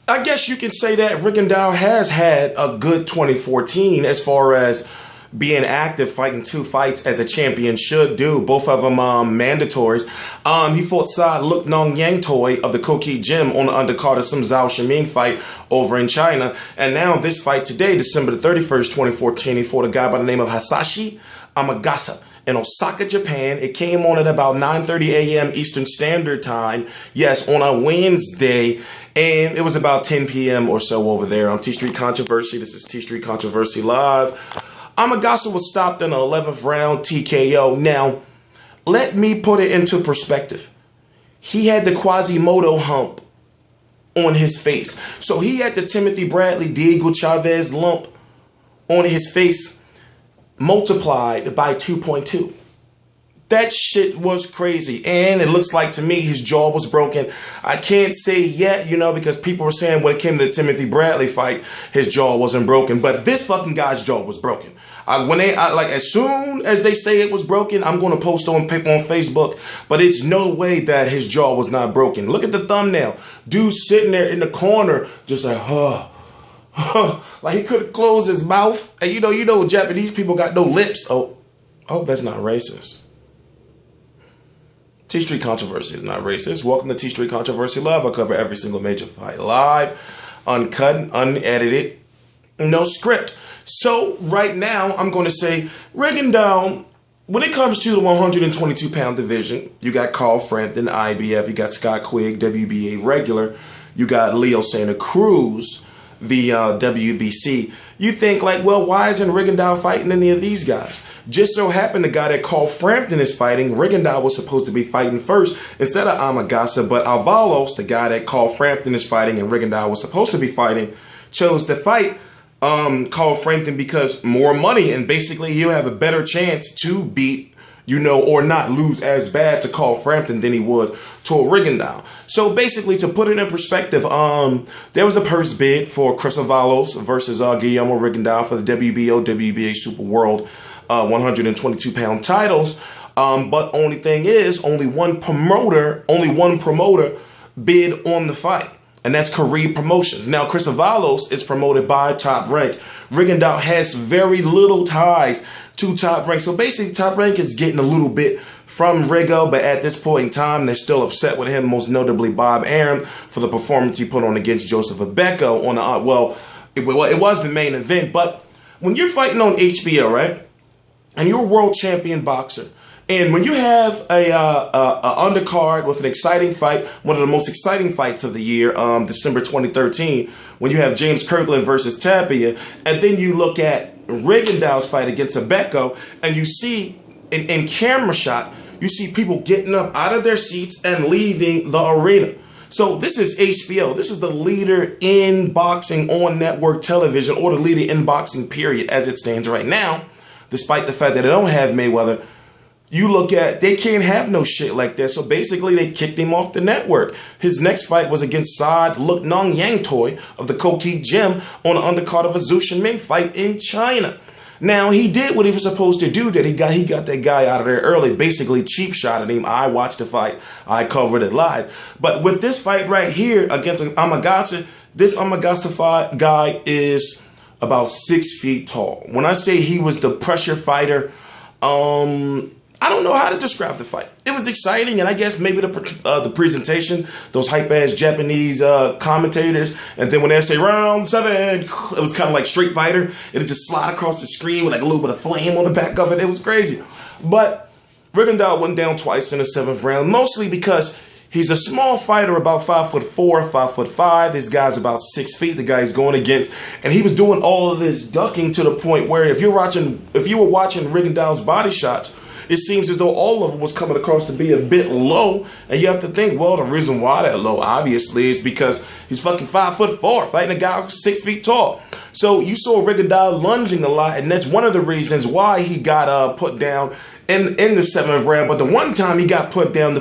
I guess you can say that Rigondeaux has had a good 2014 as far as being active, fighting 2 fights as a champion should do. Both of them mandatories. He fought side Luk Nong Yang Toy of the Koki Gym on the undercard of some Zhao Shiming fight over in China. And now this fight today, December the 31st, 2014, he fought a guy by the name of Hasashi Amagasa in Osaka, Japan. It came on at about 9:30 a.m. Eastern Standard Time. Yes, on a Wednesday. And it was about 10 p.m. or so over there on T Street Controversy. This is T Street Controversy Live. Amagasa was stopped in the 11th round TKO. Now, let me put it into perspective. He had the Quasimodo hump on his face. So he had the Timothy Bradley, Diego Chavez lump on his face multiplied by 2.2. That shit was crazy. And it looks like to me his jaw was broken. I can't say yet, because people were saying when it came to the Timothy Bradley fight, his jaw wasn't broken. But this fucking guy's jaw was broken. As soon as they say it was broken, I'm going to post on Facebook. But it's no way that his jaw was not broken. Look at the thumbnail. Dude sitting there in the corner, just like, like he could have closed his mouth. And you know, Japanese people got no lips. Oh, that's not racist. T Street Controversy is not racist. Welcome to T Street Controversy Live. I cover every single major fight live, uncut, unedited, no script. So right now, I'm going to say Rigondeaux, when it comes to the 122-pound division, you got Carl Frampton, IBF, you got Scott Quigg, WBA regular, you got Leo Santa Cruz, the WBC. You think why isn't Rigondeaux fighting any of these guys? Just so happened the guy that Carl Frampton is fighting, Rigondeaux was supposed to be fighting first instead of Amagasa, but Avalos, the guy that Carl Frampton is fighting and Rigondeaux was supposed to be fighting, chose to fight Carl Frampton because more money, and basically he'll have a better chance to beat, or not lose as bad to Carl Frampton than he would to a Rigondeaux. So basically, to put it in perspective, there was a purse bid for Chris Avalos versus Guillermo Rigondeaux for the WBO, WBA Super World 122-pound titles. But only thing is, only one promoter bid on the fight. And that's Kareem Promotions. Now, Chris Avalos is promoted by Top Rank. Rigondeaux has very little ties to Top Rank. So basically, Top Rank is getting a little bit from Rigo, but at this point in time, they're still upset with him, most notably Bob Arum, for the performance he put on against Joseph Abeko on the, it was the main event. But when you're fighting on HBO, right, and you're a world champion boxer, and when you have a undercard with an exciting fight, one of the most exciting fights of the year, December 2013, when you have James Kirkland versus Tapia, and then you look at Rigondeaux's fight against Abeko, and you see in camera shot, you see people getting up out of their seats and leaving the arena. So this is HBO. This is the leader in boxing on network television, or the leader in boxing period as it stands right now, despite the fact that they don't have Mayweather. You look at, they can't have no shit like that. So basically, they kicked him off the network. His next fight was against Saad Luk Nong Yang Toy of the Koki Gym on the undercard of a Zhou Shiming fight in China. Now, he did what he was supposed to do. That he got that guy out of there early, basically cheap shot at him. I watched the fight. I covered it live. But with this fight right here against Amagasa, this Amagasa guy is about 6 feet tall. When I say he was the pressure fighter, I don't know how to describe the fight. It was exciting, and I guess maybe the presentation, those hype-ass Japanese commentators, and then when they say round 7, it was kind of like Street Fighter. It'd just slide across the screen with a little bit of flame on the back of it. It was crazy. But Rigondeaux went down twice in the 7th round, mostly because he's a small fighter, about 5'4", 5'5". This guy's about 6 feet, the guy he's going against. And he was doing all of this ducking to the point where if you were watching Rigondeaux's body shots, it seems as though all of them was coming across to be a bit low. And you have to think, well, the reason why they're low, obviously, is because he's fucking 5'4", fighting a guy who's 6 feet tall. So you saw Rigondeaux lunging a lot, and that's one of the reasons why he got put down in the 7th round. But the first time he got put down in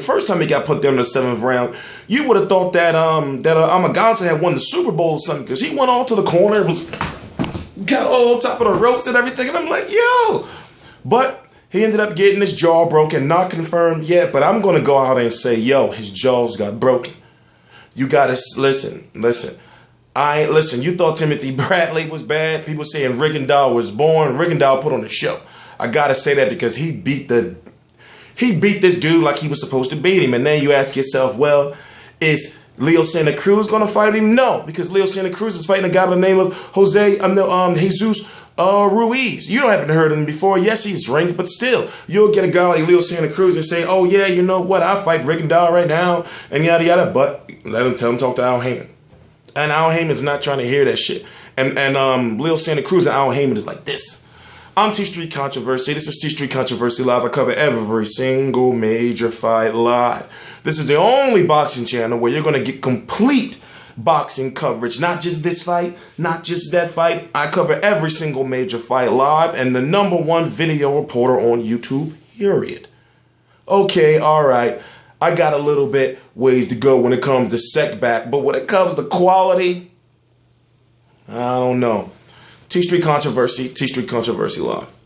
the 7th round, you would have thought that Amagasa had won the Super Bowl or something, because he went all to the corner, got all on top of the ropes and everything, and I'm like, yo. But he ended up getting his jaw broken, not confirmed yet, but I'm going to go out and say, yo, his jaws got broken. You got to listen. Listen, you thought Timothy Bradley was bad. People saying Rigondeaux was born. Rigondeaux put on the show. I gotta say that because he beat this dude like he was supposed to beat him. And then you ask yourself, well, is Leo Santa Cruz gonna fight him? No, because Leo Santa Cruz is fighting a guy by the name of Jesus Ruiz. You don't haven't heard of him before. Yes, he's ranked, but still, you'll get a guy like Leo Santa Cruz and say, oh yeah, you know what? I fight Rigondeaux right now, and yada yada. But let him talk to Al Heyman. And Al Heyman's not trying to hear that shit. And Leo Santa Cruz and Al Heyman is like this. I'm T-Street Controversy. This is T-Street Controversy Live. I cover every single major fight live. This is the only boxing channel where you're going to get complete boxing coverage. Not just this fight, not just that fight. I cover every single major fight live and the #1 video reporter on YouTube, period. Okay, all right. I got a little bit ways to go when it comes to setback, but when it comes to quality, I don't know. T-Street Controversy Live.